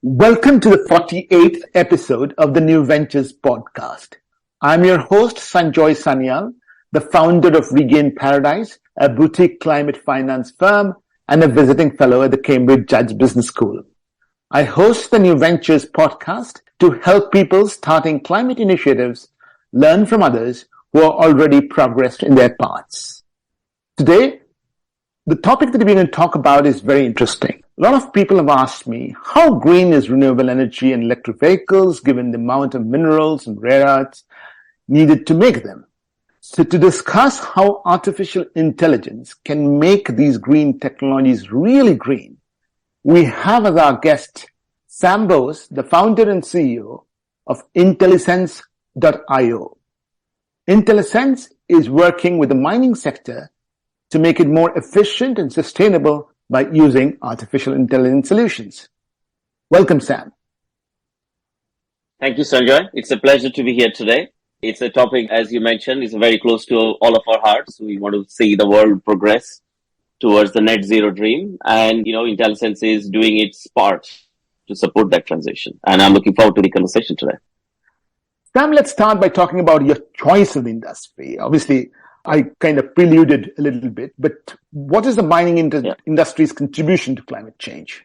Welcome to the 48th episode of the New Ventures podcast. I'm your host, Sanjoy Sanyal, the founder of Regain Paradise, a boutique climate finance firm and a visiting fellow at the Cambridge Judge Business School. I host the New Ventures podcast to help people starting climate initiatives learn from others who are already progressed in their paths. Today, the topic that we're going to talk about is very interesting. A lot of people have asked me, how green is renewable energy and electric vehicles given the amount of minerals and rare earths needed to make them? So to discuss how artificial intelligence can make these green technologies really green, we have as our guest Sam Bose, the founder and CEO of IntelliSense.io. IntelliSense is working with the mining sector to make it more efficient and sustainable by using artificial intelligence solutions. Welcome, Sam. Thank you, Sanjay. It's a pleasure to be here today. It's a topic, as you mentioned, is very close to all of our hearts. We want to see the world progress towards the net zero dream. And, IntelliSense is doing its part to support that transition. And I'm looking forward to the conversation today. Sam, let's start by talking about your choice of the industry. Obviously, I kind of preluded a little bit, but what is the mining industry's contribution to climate change?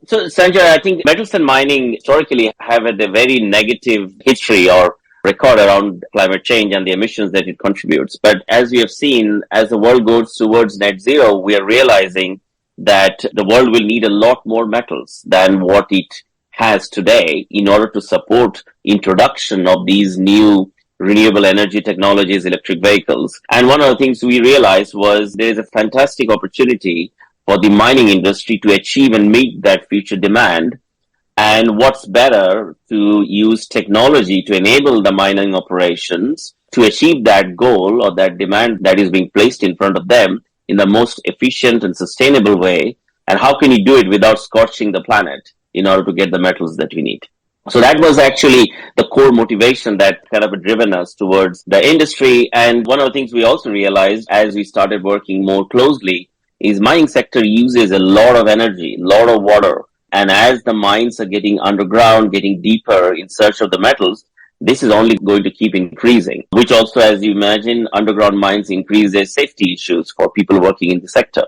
So, Sanjay, I think metals and mining historically have had a very negative history or record around climate change and the emissions that it contributes. But as we have seen, as the world goes towards net zero, we are realizing that the world will need a lot more metals than what it has today in order to support introduction of these new renewable energy technologies, electric vehicles. And one of the things we realized was there is a fantastic opportunity for the mining industry to achieve and meet that future demand. And what's better to use technology to enable the mining operations to achieve that goal or that demand that is being placed in front of them in the most efficient and sustainable way. And how can you do it without scorching the planet in order to get the metals that we need? So that was actually the core motivation that kind of driven us towards the industry. And one of the things we also realized as we started working more closely is mining sector uses a lot of energy, a lot of water. And as the mines are getting underground, getting deeper in search of the metals, this is only going to keep increasing, which also, as you imagine, underground mines increase their safety issues for people working in the sector.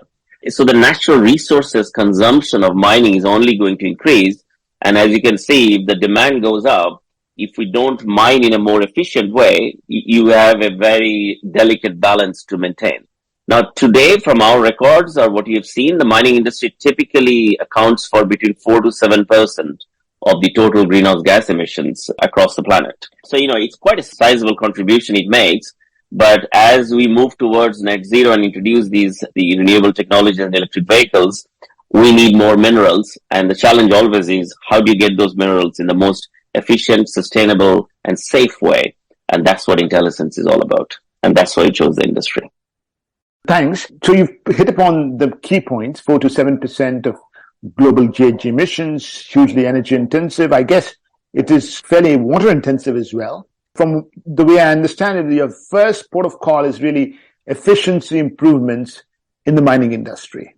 So the natural resources consumption of mining is only going to increase. And as you can see, if the demand goes up, if we don't mine in a more efficient way, you have a very delicate balance to maintain. Now, today, from our records or what you have seen, the mining industry typically accounts for between 4 to 7% of the total greenhouse gas emissions across the planet. So, it's quite a sizable contribution it makes. But as we move towards net zero and introduce the renewable technologies and electric vehicles, we need more minerals, and the challenge always is how do you get those minerals in the most efficient, sustainable, and safe way? And that's what IntelliSense is all about. And that's why it chose the industry. Thanks. So you've hit upon the key points, 4 to 7% of global GHG emissions, hugely energy intensive. I guess it is fairly water intensive as well. From the way I understand it, your first port of call is really efficiency improvements in the mining industry.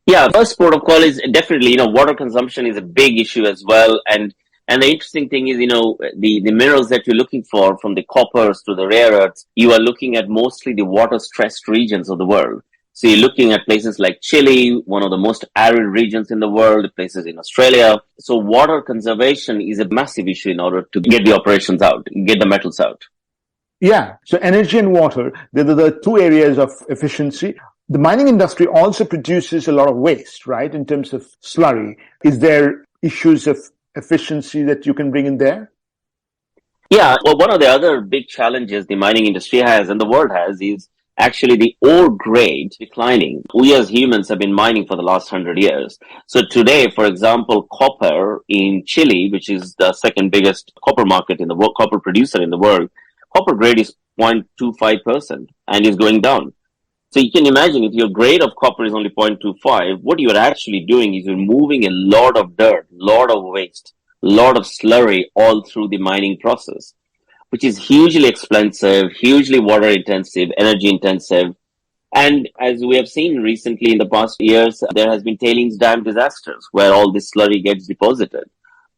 Yeah, first port of call is definitely, water consumption is a big issue as well. And the interesting thing is, the minerals that you're looking for, from the coppers to the rare earths, you are looking at mostly the water stressed regions of the world. So you're looking at places like Chile, one of the most arid regions in the world, places in Australia. So water conservation is a massive issue in order to get the operations out, get the metals out. Yeah. So energy and water, they're the two areas of efficiency. The mining industry also produces a lot of waste, right, in terms of slurry. Is there issues of efficiency that you can bring in there? Yeah, well, one of the other big challenges the mining industry has and the world has is actually the ore grade declining. We as humans have been mining for the last 100 years. So today, for example, copper in Chile, which is the second biggest copper market in the world, copper producer in the world, copper grade is 0.25% and is going down. So you can imagine if your grade of copper is only 0.25, what you're actually doing is you're moving a lot of dirt, lot of waste, lot of slurry all through the mining process, which is hugely expensive, hugely water intensive, energy intensive. And as we have seen recently in the past years, there has been tailings dam disasters where all this slurry gets deposited.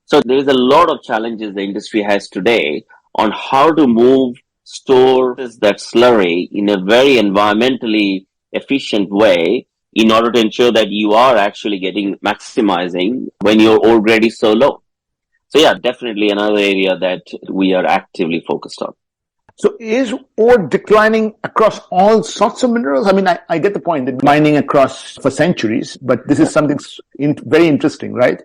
So there is a lot of challenges the industry has today on how to move, store that slurry in a very environmentally efficient way in order to ensure that you are actually getting maximizing when you're already so low. So yeah, definitely another area that we are actively focused on. So is ore declining across all sorts of minerals? I mean, I get the point that mining across for centuries, but this is something very interesting, right?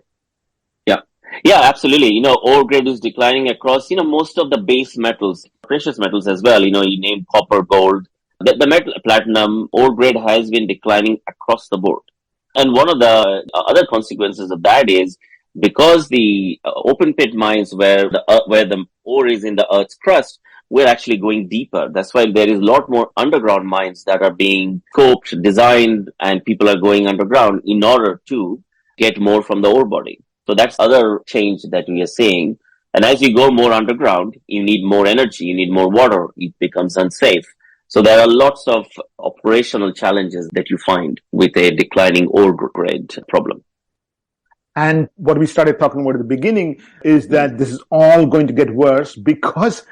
Yeah. Yeah, absolutely. Ore grade is declining across, most of the base metals, precious metals as well. You name copper, gold, the metal, platinum, ore grade has been declining across the board. And one of the other consequences of that is because the open pit mines where the ore is in the earth's crust, we're actually going deeper. That's why there is a lot more underground mines that are being scoped, designed, and people are going underground in order to get more from the ore body. So that's other change that we are seeing. And as you go more underground, you need more energy, you need more water, it becomes unsafe. So there are lots of operational challenges that you find with a declining ore grade problem. And what we started talking about at the beginning is that this is all going to get worse because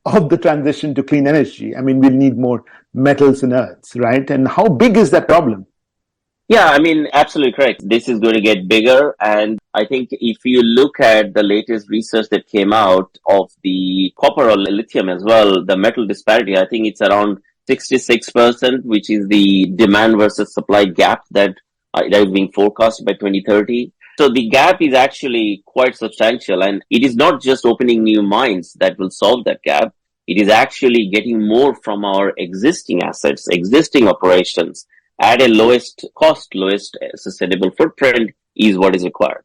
of the transition to clean energy. I mean, we'll need more metals and earths, right? And how big is that problem? Yeah, I mean, absolutely correct. This is going to get bigger. And I think if you look at the latest research that came out of the copper or lithium as well, the metal disparity, I think it's around 66%, which is the demand versus supply gap that is being forecast by 2030. So the gap is actually quite substantial, and it is not just opening new mines that will solve that gap. It is actually getting more from our existing assets, existing operations at a lowest cost, lowest sustainable footprint is what is required.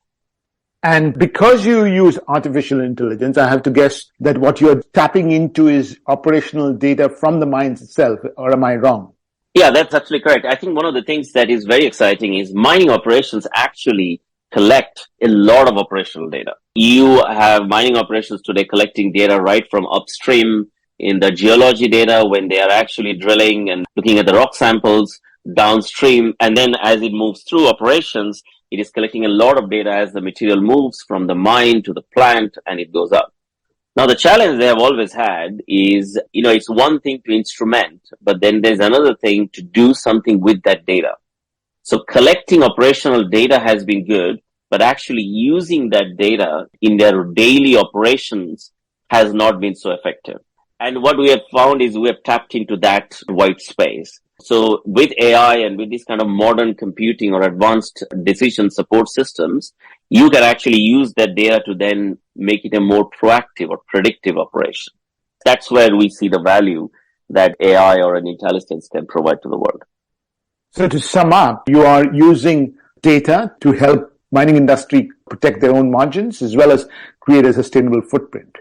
And because you use artificial intelligence, I have to guess that what you're tapping into is operational data from the mines itself, or am I wrong? Yeah, that's actually correct. I think one of the things that is very exciting is mining operations actually collect a lot of operational data. You have mining operations today collecting data right from upstream in the geology data when they are actually drilling and looking at the rock samples, downstream, and then as it moves through operations, it is collecting a lot of data as the material moves from the mine to the plant and it goes up. Now, the challenge they have always had is, it's one thing to instrument, but then there's another thing to do something with that data. So collecting operational data has been good, but actually using that data in their daily operations has not been so effective. And what we have found is we have tapped into that white space. So with AI and with this kind of modern computing or advanced decision support systems, you can actually use that data to then make it a more proactive or predictive operation. That's where we see the value that AI or an IntelliSense can provide to the world. So to sum up, you are using data to help mining industry protect their own margins as well as create a sustainable footprint.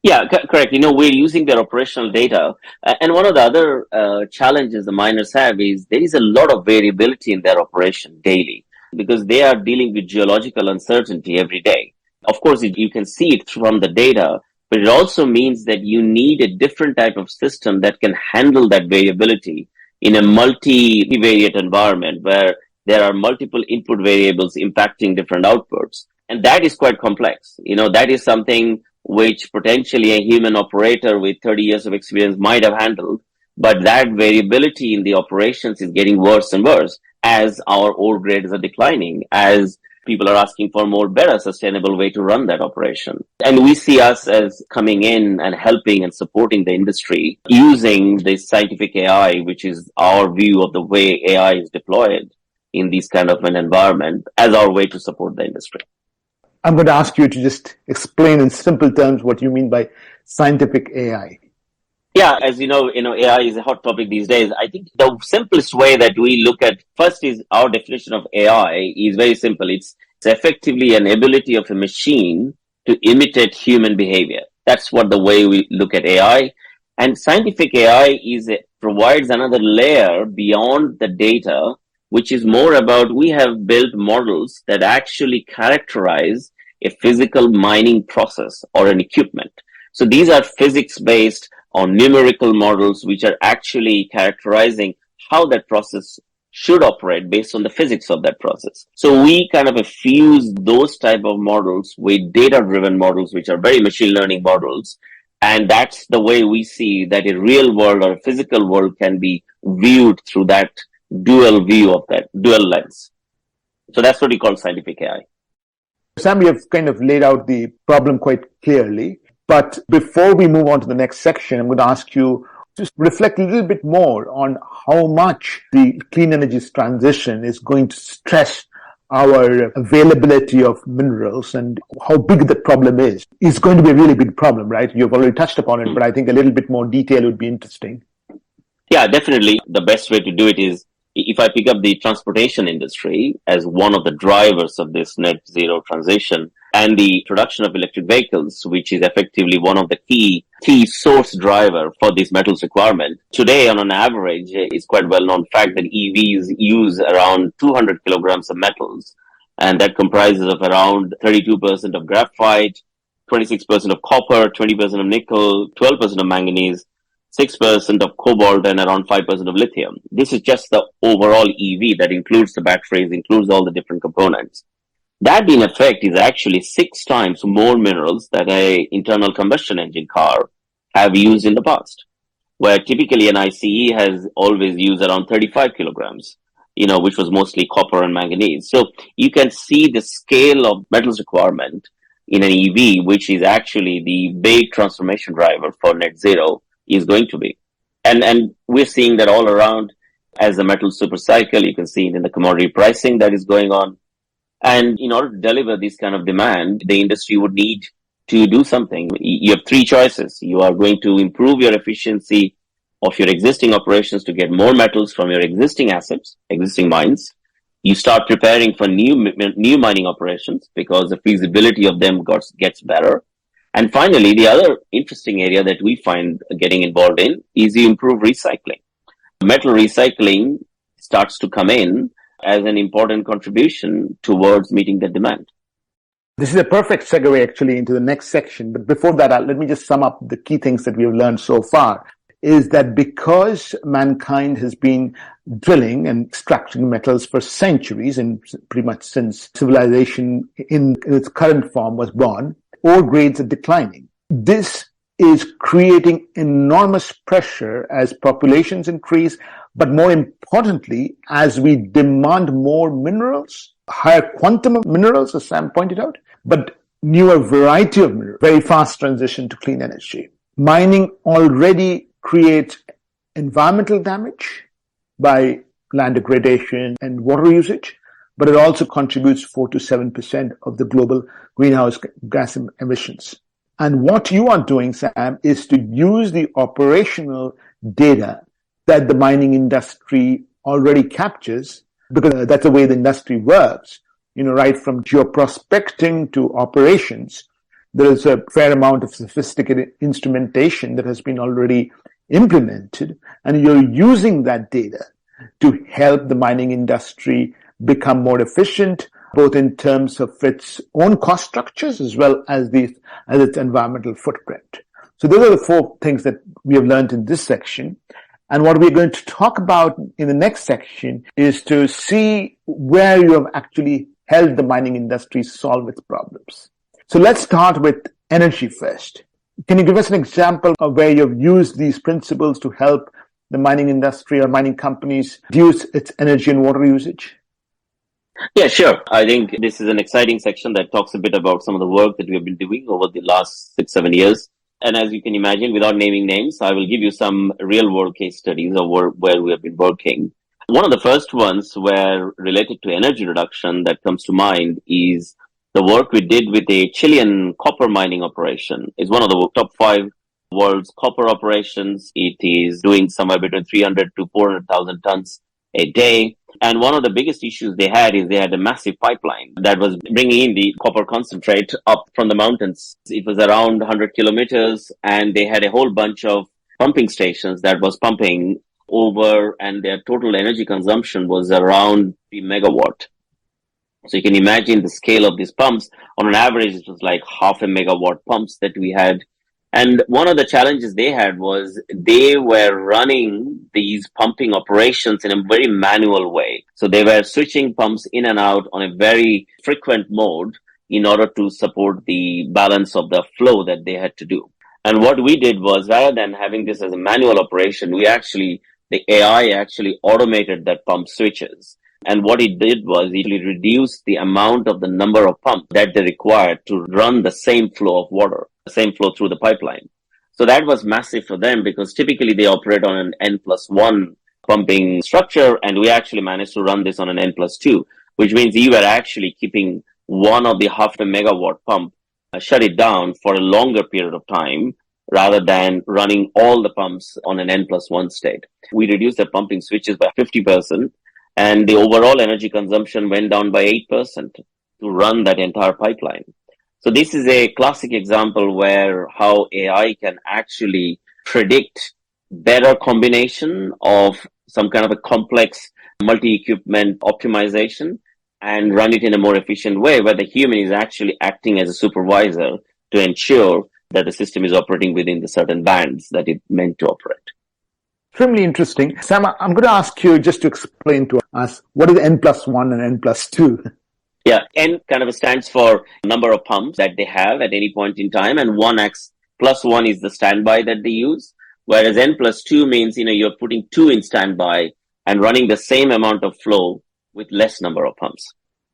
Yeah, correct. We're using their operational data. And one of the other challenges the miners have is there is a lot of variability in their operation daily because they are dealing with geological uncertainty every day. Of course, you can see it from the data, but it also means that you need a different type of system that can handle that variability in a multivariate environment where there are multiple input variables impacting different outputs. And that is quite complex. That is something which potentially a human operator with 30 years of experience might have handled. But that variability in the operations is getting worse and worse as our ore grades are declining, as people are asking for more better sustainable way to run that operation. And we see us as coming in and helping and supporting the industry using this scientific AI, which is our view of the way AI is deployed in this kind of an environment as our way to support the industry. I'm going to ask you to just explain in simple terms what you mean by scientific AI. Yeah, as you know, AI is a hot topic these days. I think the simplest way that we look at first is our definition of AI is very simple. It's effectively an ability of a machine to imitate human behavior. That's what the way we look at AI. And scientific AI provides another layer beyond the data, which is more about we have built models that actually characterize a physical mining process or an equipment. So these are physics-based or numerical models which are actually characterizing how that process should operate based on the physics of that process. So we kind of fuse those type of models with data-driven models, which are very machine learning models. And that's the way we see that a real world or a physical world can be viewed through that dual view of that dual lens. So that's what we call scientific AI. Sam, you have kind of laid out the problem quite clearly. But before we move on to the next section, I'm going to ask you to reflect a little bit more on how much the clean energy transition is going to stress our availability of minerals and how big the problem is. It's going to be a really big problem, right? You've already touched upon it, but I think a little bit more detail would be interesting. Yeah, definitely. The best way to do it is if I pick up the transportation industry as one of the drivers of this net zero transition and the production of electric vehicles, which is effectively one of the key source driver for this metals requirement. Today, on an average, it's quite well known fact that EVs use around 200 kilograms of metals, and that comprises of around 32% of graphite, 26% of copper, 20% of nickel, 12% of manganese, 6% of cobalt, and around 5% of lithium. This is just the overall EV that includes the batteries, includes all the different components. That in effect is actually 6 times more minerals that a internal combustion engine car have used in the past, where typically an ICE has always used around 35 kilograms, which was mostly copper and manganese. So you can see the scale of metals requirement in an EV, which is actually the big transformation driver for net zero is going to be. And we're seeing that all around as the metal super cycle. You can see it in the commodity pricing that is going on. And in order to deliver this kind of demand, the industry would need to do something. You have 3 choices. You are going to improve your efficiency of your existing operations to get more metals from your existing assets, existing mines. You start preparing for new mining operations because the feasibility of them gets better. And finally, the other interesting area that we find getting involved in is you improve recycling. Metal recycling starts to come in as an important contribution towards meeting the demand. This is a perfect segue actually into the next section. But before that, let me just sum up the key things that we have learned so far. Is that because mankind has been drilling and extracting metals for centuries and pretty much since civilization in its current form was born, ore grades are declining. This is creating enormous pressure as populations increase, but more importantly, as we demand more minerals, higher quantum of minerals, as Sam pointed out, but newer variety of minerals, very fast transition to clean energy. Mining already creates environmental damage by land degradation and water usage, but it also contributes 4 to 7% of the global greenhouse gas emissions. And what you are doing, Sam, is to use the operational data that the mining industry already captures, because that's the way the industry works, right from geoprospecting to operations. There is a fair amount of sophisticated instrumentation that has been already implemented, and you're using that data to help the mining industry become more efficient, both in terms of its own cost structures as well as its environmental footprint. So those are the 4 things that we have learned in this section. And what we're going to talk about in the next section is to see where you have actually helped the mining industry solve its problems. So let's start with energy first. Can you give us an example of where you've used these principles to help the mining industry or mining companies reduce its energy and water usage? Yeah, sure. I think this is an exciting section that talks a bit about some of the work that we have been doing over the last 6-7 years. And as you can imagine, without naming names, I will give you some real world case studies of where we have been working. One of the first ones were related to energy reduction that comes to mind is the work we did with a Chilean copper mining operation. It's one of the top 5 world's copper operations. It is doing somewhere between 300 to 400,000 tons a day. And one of the biggest issues they had is they had a massive pipeline that was bringing in the copper concentrate up from the mountains. It was around 100 kilometers, and they had a whole bunch of pumping stations that was pumping over, and their total energy consumption was around 3 megawatt. So you can imagine the scale of these pumps. On an average, it was like half a megawatt pumps that we had And one of the challenges they had was they were running these pumping operations in a very manual way. So they were switching pumps in and out on a very frequent mode in order to support the balance of the flow that they had to do. And what we did was, rather than having this as a manual operation, the AI actually automated that pump switches. And what it did was it reduced the amount of the number of pumps that they required to run the same flow of water, the same flow through the pipeline. So that was massive for them because typically they operate on an N plus one pumping structure. And we actually managed to run this on an N plus two, which means you were actually keeping one of the half a megawatt pump, shut it down for a longer period of time rather than running all the pumps on an N plus one state. We reduced the pumping switches by 50%, and the overall energy consumption went down by 8% to run that entire pipeline. So this is a classic example where how AI can actually predict better combination of some kind of a complex multi-equipment optimization and run it in a more efficient way where the human is actually acting as a supervisor to ensure that the system is operating within the certain bands that it meant to operate. Extremely interesting. Sam, I'm going to ask you just to explain to us what is N plus one and N plus two. Yeah, N kind of stands for number of pumps that they have at any point in time, and 1x plus 1 is the standby that they use, whereas N plus 2 means, you're putting 2 in standby and running the same amount of flow with less number of pumps.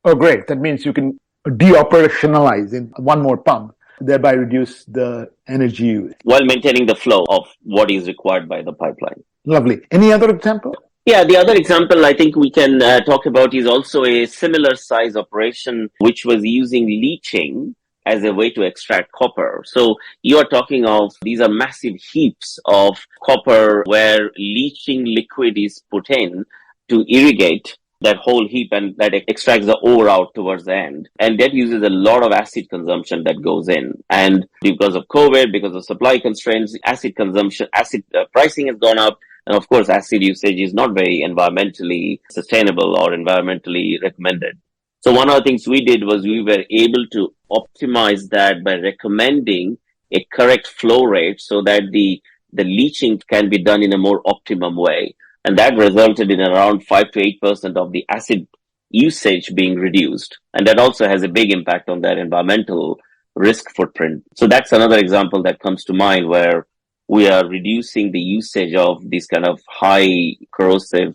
Oh, great. That means you can deoperationalize in one more pump, thereby reduce the energy use. While maintaining the flow of what is required by the pipeline. Lovely. Any other example? Yeah, the other example I think we can talk about is also a similar size operation, which was using leaching as a way to extract copper. So you are talking of, these are massive heaps of copper where leaching liquid is put in to irrigate that whole heap and that extracts the ore out towards the end. And that uses a lot of acid consumption that goes in. And because of COVID, because of supply constraints, acid pricing has gone up. And of course, acid usage is not very environmentally sustainable or environmentally recommended. So one of the things we did was we were able to optimize that by recommending a correct flow rate so that the leaching can be done in a more optimum way. And that resulted in around 5 to 8% of the acid usage being reduced. And that also has a big impact on their environmental risk footprint. So that's another example that comes to mind where we are reducing the usage of these kind of high corrosive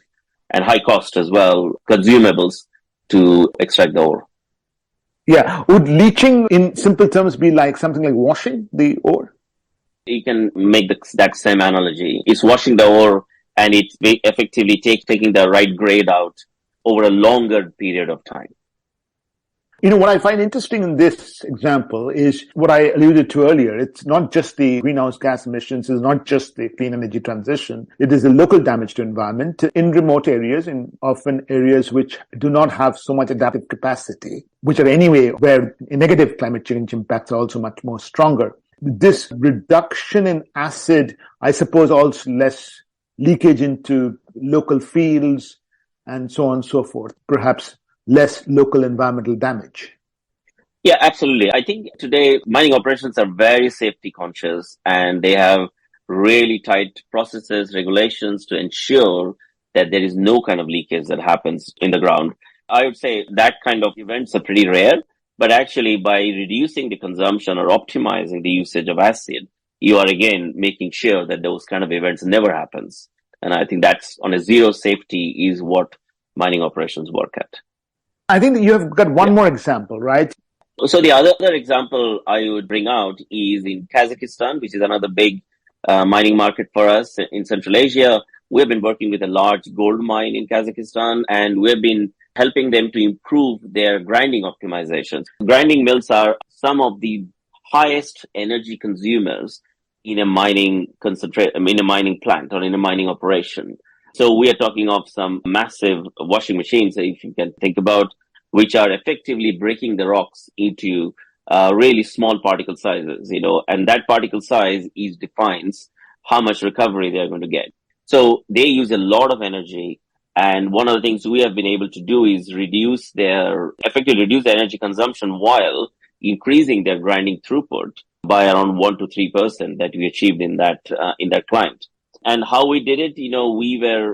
and high cost as well consumables to extract the ore. Yeah. Would leaching in simple terms be like something like washing the ore? You can make that same analogy. It's washing the ore and it's effectively taking the right grade out over a longer period of time. What I find interesting in this example is what I alluded to earlier. It's not just the greenhouse gas emissions, it's not just the clean energy transition. It is the local damage to environment in remote areas, in often areas which do not have so much adaptive capacity, which are anyway where negative climate change impacts are also much more stronger. This reduction in acid, I suppose, also less leakage into local fields and so on and so forth, perhaps less local environmental damage. Yeah, absolutely. I think today mining operations are very safety conscious and they have really tight processes, regulations to ensure that there is no kind of leakage that happens in the ground. I would say that kind of events are pretty rare, but actually by reducing the consumption or optimizing the usage of acid, you are again making sure that those kind of events never happens. And I think that's on a zero safety is what mining operations work at. I think that you have got one more example, right? So the other example I would bring out is in Kazakhstan, which is another big mining market for us in Central Asia. We've been working with a large gold mine in Kazakhstan, and we've been helping them to improve their grinding optimizations. Grinding mills are some of the highest energy consumers in a mining plant or in a mining operation. So we are talking of some massive washing machines, if you can think about, which are effectively breaking the rocks into really small particle sizes, and that particle size defines how much recovery they're going to get. So they use a lot of energy. And one of the things we have been able to do is reduce their energy consumption while increasing their grinding throughput by around 1 to 3% that we achieved in that client. And how we did it,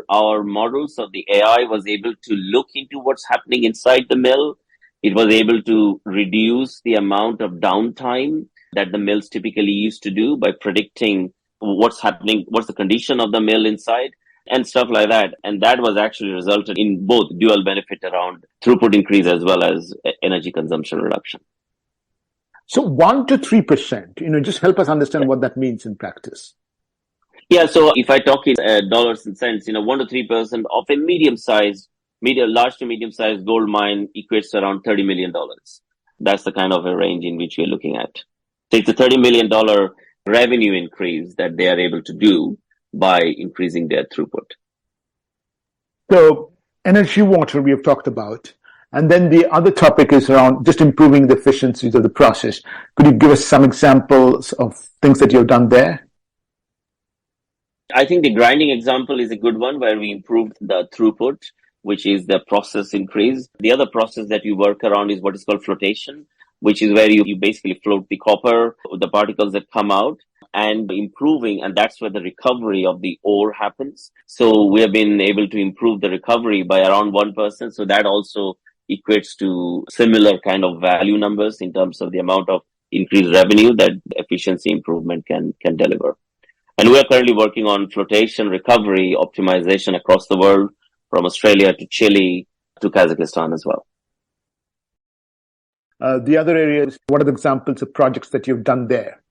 our models of the AI was able to look into what's happening inside the mill. It was able to reduce the amount of downtime that the mills typically used to do by predicting what's happening, what's the condition of the mill inside, and stuff like that. And that was actually resulted in both dual benefit around throughput increase as well as energy consumption reduction. So 1 to 3%, just help us understand what that means in practice. Yeah, so if I talk in dollars and cents, 1 to 3% of a large to medium-sized gold mine equates to around $30 million. That's the kind of a range in which we're looking at. So it's a $30 million revenue increase that they are able to do by increasing their throughput. So energy, water, we have talked about. And then the other topic is around just improving the efficiencies of the process. Could you give us some examples of things that you've done there? I think the grinding example is a good one where we improved the throughput, which is the process increase. The other process that we work around is what is called flotation, which is where you basically float the copper, the particles that come out, and improving, and that's where the recovery of the ore happens. So we have been able to improve the recovery by around 1%. So that also equates to similar kind of value numbers in terms of the amount of increased revenue that efficiency improvement can deliver. And we are currently working on flotation recovery optimization across the world, from Australia to Chile to Kazakhstan as well. The other areas, what are the examples of projects that you've done there?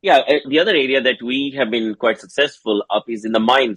Yeah, the other area that we have been quite successful up is in the mine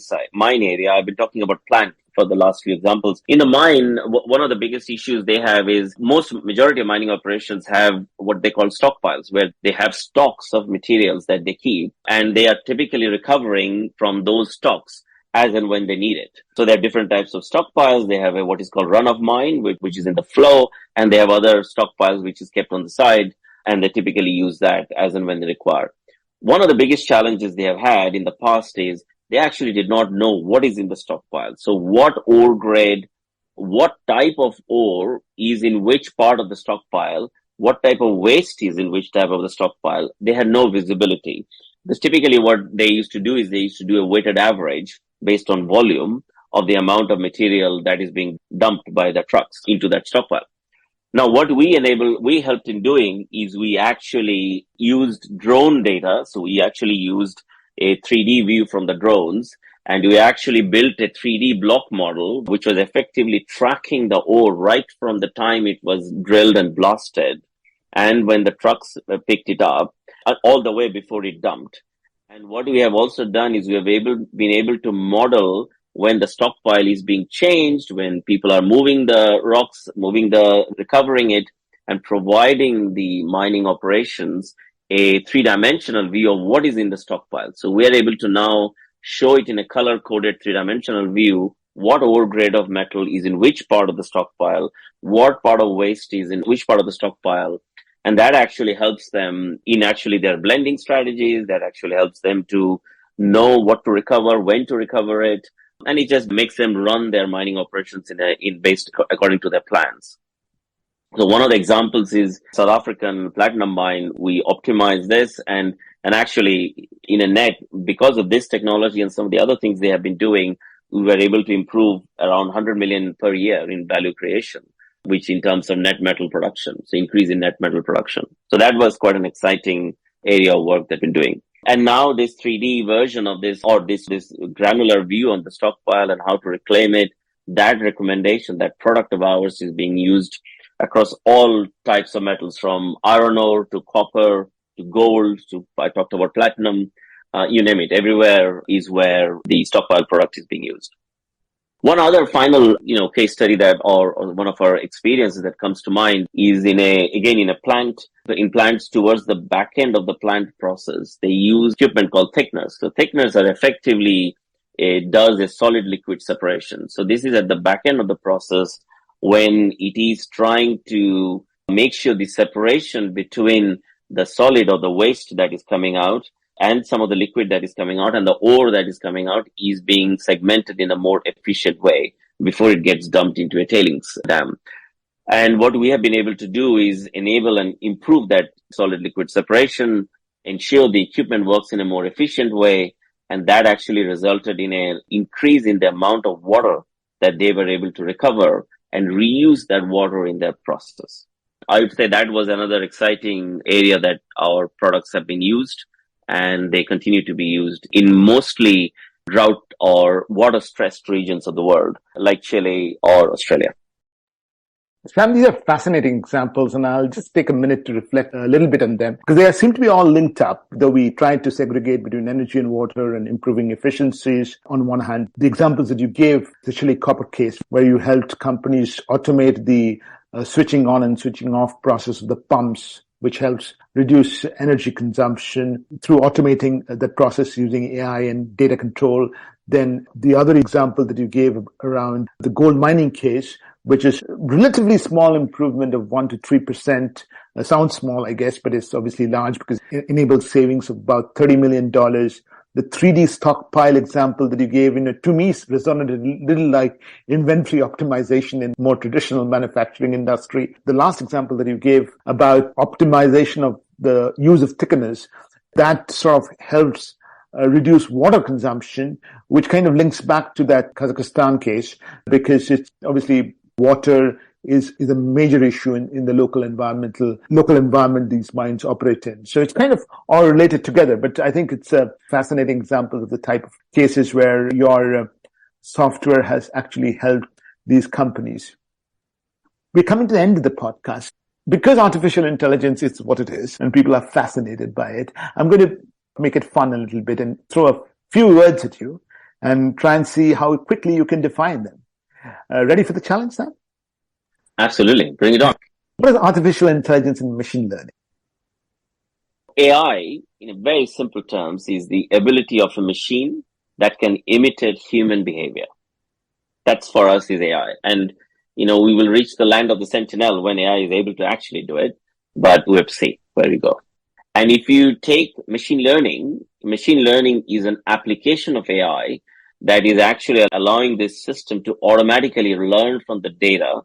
area. I've been talking about plant for the last few examples. In the mine, one of the biggest issues they have is majority of mining operations have what they call stockpiles, where they have stocks of materials that they keep, and they are typically recovering from those stocks as and when they need it. So there are different types of stockpiles. They have what is called run of mine, which is in the flow, and they have other stockpiles which is kept on the side, and they typically use that as and when they require. One of the biggest challenges they have had in the past is they actually did not know what is in the stockpile. So what ore grade, what type of ore is in which part of the stockpile, what type of waste is in which type of the stockpile, they had no visibility. Because typically what they used to do is they used to do a weighted average based on volume of the amount of material that is being dumped by the trucks into that stockpile. Now, what we helped in doing is we actually used drone data. So we actually used a 3D view from the drones, and we actually built a 3D block model, which was effectively tracking the ore right from the time it was drilled and blasted, and when the trucks picked it up, all the way before it dumped. And what we have also done is we have been able to model when the stockpile is being changed, when people are moving the rocks, recovering it, and providing the mining operations a three-dimensional view of what is in the stockpile. So we are able to now show it in a color-coded three-dimensional view, what ore grade of metal is in which part of the stockpile, what part of waste is in which part of the stockpile. And that actually helps them in actually their blending strategies. That actually helps them to know what to recover, when to recover it. And it just makes them run their mining operations based according to their plans. So one of the examples is South African platinum mine. We optimized this and actually in a net, because of this technology and some of the other things they have been doing, we were able to improve around 100 million per year in value creation, which in terms of net metal production, so increase in net metal production. So that was quite an exciting area of work that we've been doing. And now this 3D version of this, or this granular view on the stockpile and how to reclaim it, that recommendation, that product of ours is being used across all types of metals, from iron ore to copper to gold to, I talked about platinum, you name it, everywhere is where the stockpile product is being used. One other final, case study or one of our experiences that comes to mind is in plants towards the back end of the plant process. They use equipment called thickeners. So thickeners are effectively, it does a solid liquid separation. So this is at the back end of the process when it is trying to make sure the separation between the solid or the waste that is coming out and some of the liquid that is coming out and the ore that is coming out is being segmented in a more efficient way before it gets dumped into a tailings dam. And what we have been able to do is enable and improve that solid liquid separation, ensure the equipment works in a more efficient way. And that actually resulted in an increase in the amount of water that they were able to recover and reuse that water in their process. I would say that was another exciting area that our products have been used, and they continue to be used in mostly drought or water stressed regions of the world, like Chile or Australia. Sam, these are fascinating examples, and I'll just take a minute to reflect a little bit on them because they seem to be all linked up, though we tried to segregate between energy and water and improving efficiencies. On one hand, the examples that you gave, the Chile copper case, where you helped companies automate the switching on and switching off process of the pumps, which helps reduce energy consumption through automating that process using AI and data control. Then the other example that you gave around the gold mining case, which is relatively small improvement of 1 to 3%. Sounds small, I guess, but it's obviously large because it enables savings of about $30 million. The 3D stockpile example that you gave, to me, resonated a little like inventory optimization in more traditional manufacturing industry. The last example that you gave about optimization of the use of thickeners, that sort of helps reduce water consumption, which kind of links back to that Kazakhstan case because it's obviously water is a major issue in the local environment these mines operate in. So it's kind of all related together, but I think it's a fascinating example of the type of cases where your software has actually helped these companies. We're coming to the end of the podcast. Because artificial intelligence is what it is and people are fascinated by it, I'm going to make it fun a little bit and throw a few words at you and try and see how quickly you can define them. Ready for the challenge, Sam? Absolutely. Bring it on. What is artificial intelligence and machine learning? AI, in very simple terms, is the ability of a machine that can imitate human behavior. That's for us is AI. And, we will reach the land of the sentinel when AI is able to actually do it, but we'll see where we go. And if you take machine learning is an application of AI that is actually allowing this system to automatically learn from the data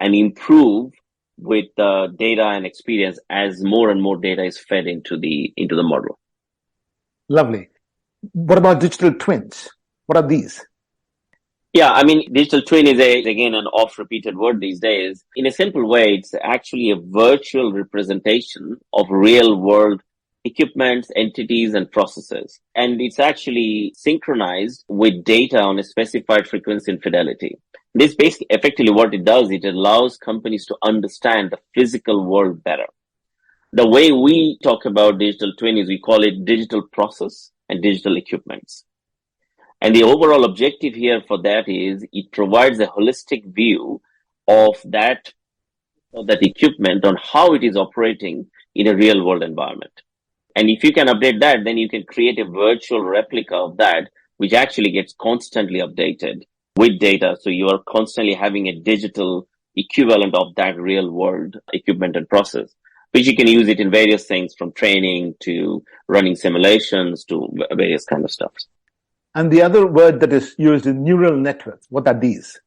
and improve with the data and experience as more and more data is fed into the model. Lovely. What about digital twins? What are these? Yeah, digital twin is again an oft-repeated word these days. In a simple way, it's actually a virtual representation of real-world equipments, entities, and processes. And it's actually synchronized with data on a specified frequency and fidelity. This basically, effectively what it does, it allows companies to understand the physical world better. The way we talk about digital twin is we call it digital process and digital equipments. And the overall objective here for that is it provides a holistic view of that equipment on how it is operating in a real world environment. And if you can update that, then you can create a virtual replica of that, which actually gets constantly updated with data. So you are constantly having a digital equivalent of that real world equipment and process, which you can use it in various things from training to running simulations to various kind of stuff. And the other word that is used is neural networks. What are these?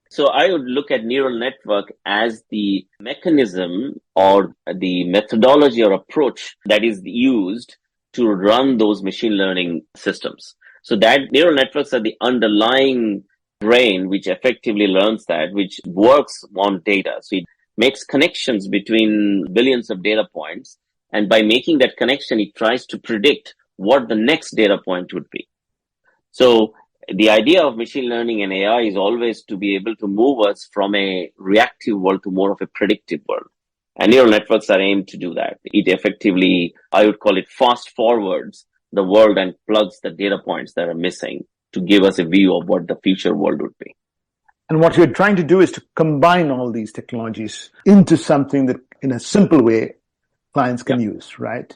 So I would look at neural network as the mechanism or the methodology or approach that is used to run those machine learning systems. So that neural networks are the underlying brain which effectively learns that, which works on data. So it makes connections between billions of data points. And by making that connection, it tries to predict what the next data point would be. So the idea of machine learning and AI is always to be able to move us from a reactive world to more of a predictive world. And neural networks are aimed to do that. It effectively, I would call it fast forwards the world and plugs the data points that are missing to give us a view of what the future world would be. And what you're trying to do is to combine all these technologies into something that in a simple way clients can use, right?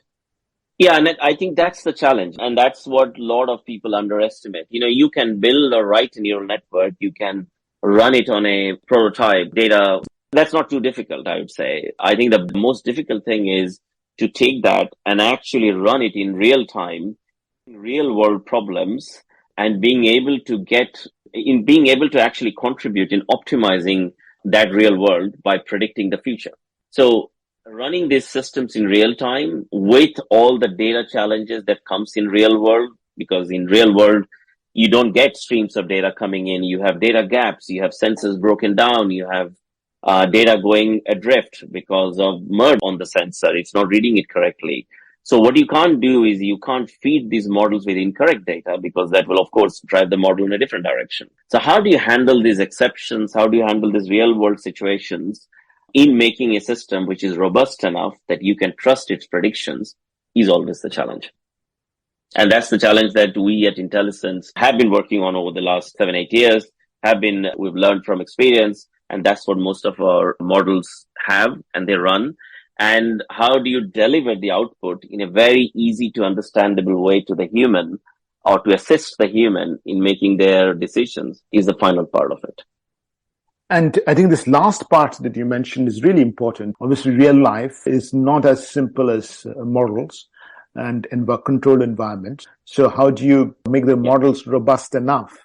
Yeah, and I think that's the challenge. And that's what a lot of people underestimate. You can build or write a neural network. You can run it on a prototype data. That's not too difficult, I would say. I think the most difficult thing is to take that and actually run it in real time, real world problems, and being able to actually contribute in optimizing that real world by predicting the future. So running these systems in real time with all the data challenges that comes in real world, because in real world, you don't get streams of data coming in. You have data gaps. You have sensors broken down. You have data going adrift because of mud on the sensor. It's not reading it correctly. So what you can't do is you can't feed these models with incorrect data, because that will, of course, drive the model in a different direction. So how do you handle these exceptions? How do you handle these real world situations in making a system which is robust enough that you can trust its predictions is always the challenge. And that's the challenge that we at IntelliSense have been working on over the last 7-8 years, we've learned from experience, and that's what most of our models have and they run. And how do you deliver the output in a very easy to understandable way to the human, or to assist the human in making their decisions, is the final part of it. And I think this last part that you mentioned is really important. Obviously, real life is not as simple as models and in controlled environments. So how do you make the models robust enough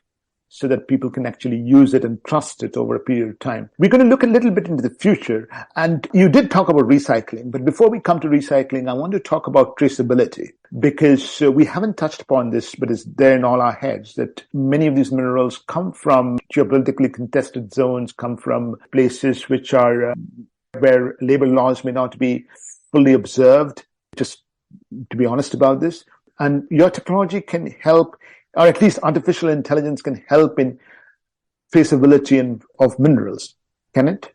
so that people can actually use it and trust it over a period of time? We're going to look a little bit into the future. And you did talk about recycling. But before we come to recycling, I want to talk about traceability, because we haven't touched upon this, but it's there in all our heads, that many of these minerals come from geopolitically contested zones, come from places which are where labor laws may not be fully observed, just to be honest about this. And your technology can help, or at least artificial intelligence can help in traceability of minerals. Can it?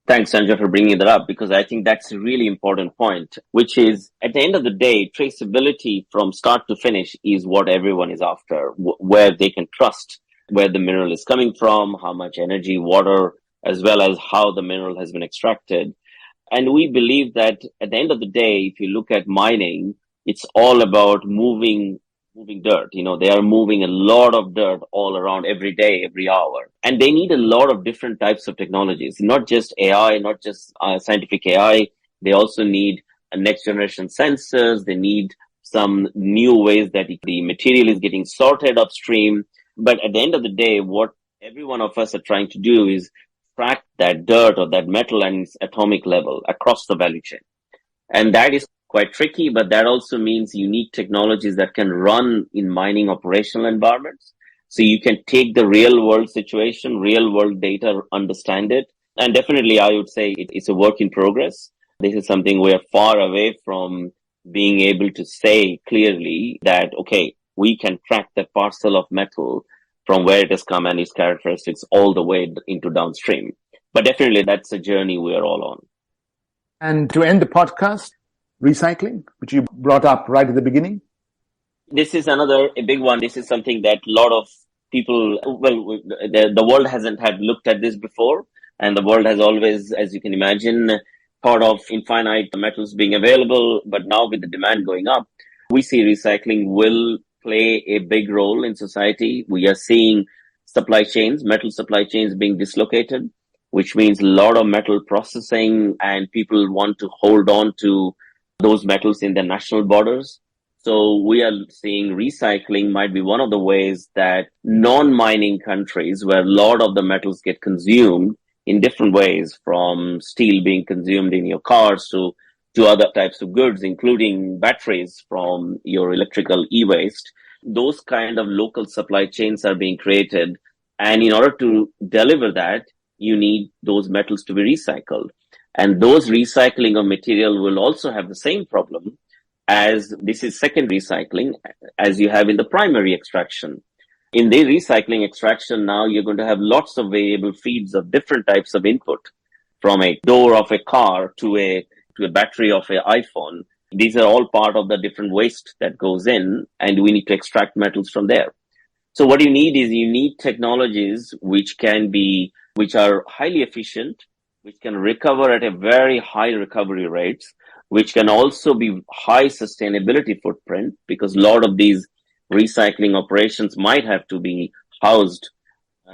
Thanks, Sanjay, for bringing that up, because I think that's a really important point, which is, at the end of the day, traceability from start to finish is what everyone is after, where they can trust where the mineral is coming from, how much energy, water, as well as how the mineral has been extracted. And we believe that at the end of the day, if you look at mining, it's all about moving dirt. They are moving a lot of dirt all around every day, every hour. And they need a lot of different types of technologies, not just AI, not just scientific AI. They also need next generation sensors. They need some new ways that the material is getting sorted upstream. But at the end of the day, what every one of us are trying to do is track that dirt or that metal and its atomic level across the value chain. And that is quite tricky, but that also means you need technologies that can run in mining operational environments. So you can take the real world situation, real world data, understand it. And definitely, I would say it's a work in progress. This is something we're far away from being able to say clearly that, okay, we can track that parcel of metal from where it has come and its characteristics all the way into downstream. But definitely, that's a journey we're all on. And to end the podcast, recycling, which you brought up right at the beginning. This is a big one. This is something that a lot of people, the world hasn't had looked at this before. And the world has always, as you can imagine, thought of infinite metals being available. But now with the demand going up, we see recycling will play a big role in society. We are seeing metal supply chains being dislocated, which means a lot of metal processing, and people want to hold on to those metals in their national borders. So we are seeing recycling might be one of the ways that non-mining countries, where a lot of the metals get consumed in different ways, from steel being consumed in your cars to other types of goods, including batteries from your electrical e-waste. Those kind of local supply chains are being created. And in order to deliver that, you need those metals to be recycled. And those recycling of material will also have the same problem, as this is secondary recycling, as you have in the primary extraction. In the recycling extraction, now you're going to have lots of variable feeds of different types of input, from a door of a car to a battery of an iPhone. These are all part of the different waste that goes in, and we need to extract metals from there. So what you need technologies which are highly efficient, which can recover at a very high recovery rates, which can also be high sustainability footprint, because a lot of these recycling operations might have to be housed,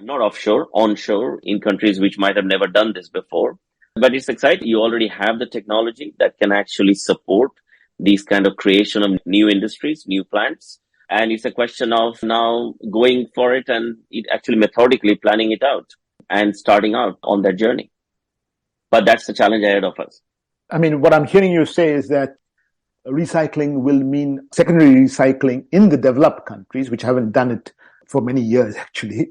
not offshore, onshore, in countries which might have never done this before. But it's exciting. You already have the technology that can actually support these kind of creation of new industries, new plants. And it's a question of now going for it and actually methodically planning it out. and starting out on that journey. But that's the challenge ahead of us. I mean, what I'm hearing you say is that recycling will mean secondary recycling in the developed countries, which haven't done it for many years, actually.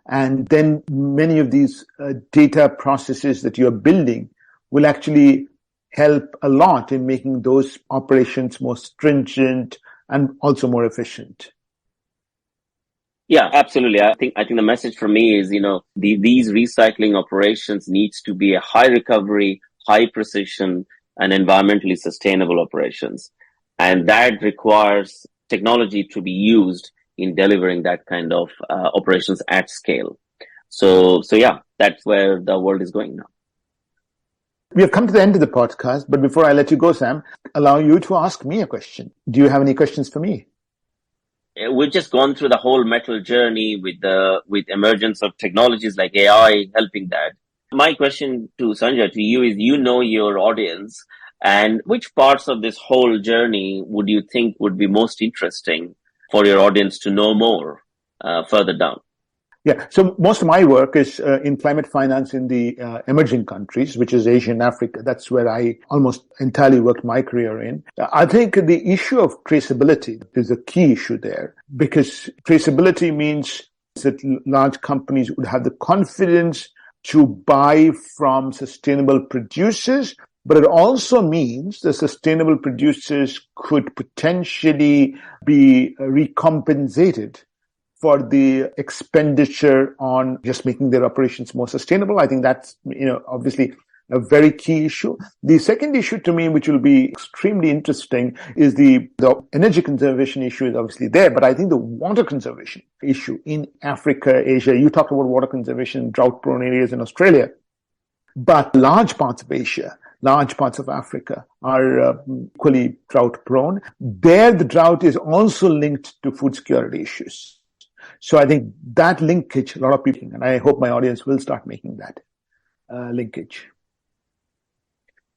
And then many of these data processes that you're building will actually help a lot in making those operations more stringent and also more efficient. Yeah, absolutely. I think the message for me is, these recycling operations needs to be a high recovery, high precision, and environmentally sustainable operations. And that requires technology to be used in delivering that kind of operations at scale. So yeah, that's where the world is going now. We have come to the end of the podcast, but before I let you go, Sam, allow you to ask me a question. Do you have any questions for me? We've just gone through the whole metal journey with emergence of technologies like AI helping that. My question to Sanjay, to you is, your audience, and which parts of this whole journey would you think would be most interesting for your audience to know more further down? Yeah, so most of my work is in climate finance in the emerging countries, which is Asia and Africa. That's where I almost entirely worked my career in. I think the issue of traceability is a key issue there, because traceability means that large companies would have the confidence to buy from sustainable producers, but it also means the sustainable producers could potentially be recompensated for the expenditure on just making their operations more sustainable. I think that's, obviously a very key issue. The second issue to me, which will be extremely interesting, is the energy conservation issue is obviously there, but I think the water conservation issue in Africa, Asia, you talked about water conservation in drought-prone areas in Australia, but large parts of Asia, large parts of Africa are equally drought-prone. There, the drought is also linked to food security issues. So I think that linkage, a lot of people, and I hope my audience will start making that linkage.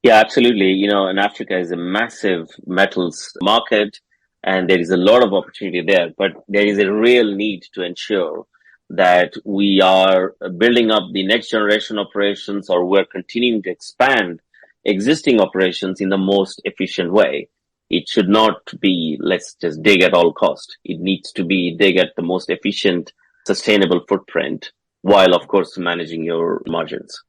Yeah, absolutely. And Africa is a massive metals market, and there is a lot of opportunity there, but there is a real need to ensure that we are building up the next generation operations, or we're continuing to expand existing operations in the most efficient way. It should not be, let's just dig at all cost. It needs to be dig at the most efficient, sustainable footprint, while, of course, managing your margins.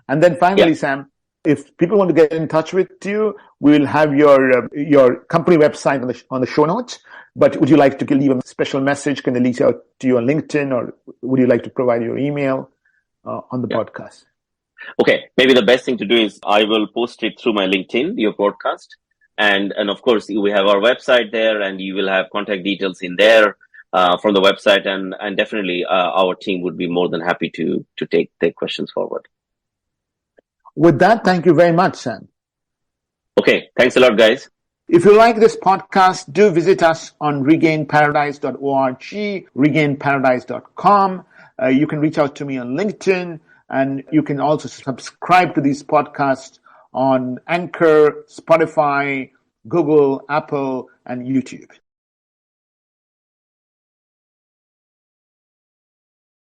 And then finally, Sam, if people want to get in touch with you, we'll have your company website on the show notes. But would you like to leave a special message? Can they reach out to you on LinkedIn, or would you like to provide your email on the podcast? Okay, maybe the best thing to do is I will post it through my LinkedIn, your podcast. And of course, we have our website there, and you will have contact details in there from the website. And definitely our team would be more than happy to take questions forward. With that, thank you very much, Sam. Okay, thanks a lot, guys. If you like this podcast, do visit us on regainparadise.org, regainparadise.com. You can reach out to me on LinkedIn, and you can also subscribe to these podcasts on Anchor, Spotify, Google, Apple, and YouTube.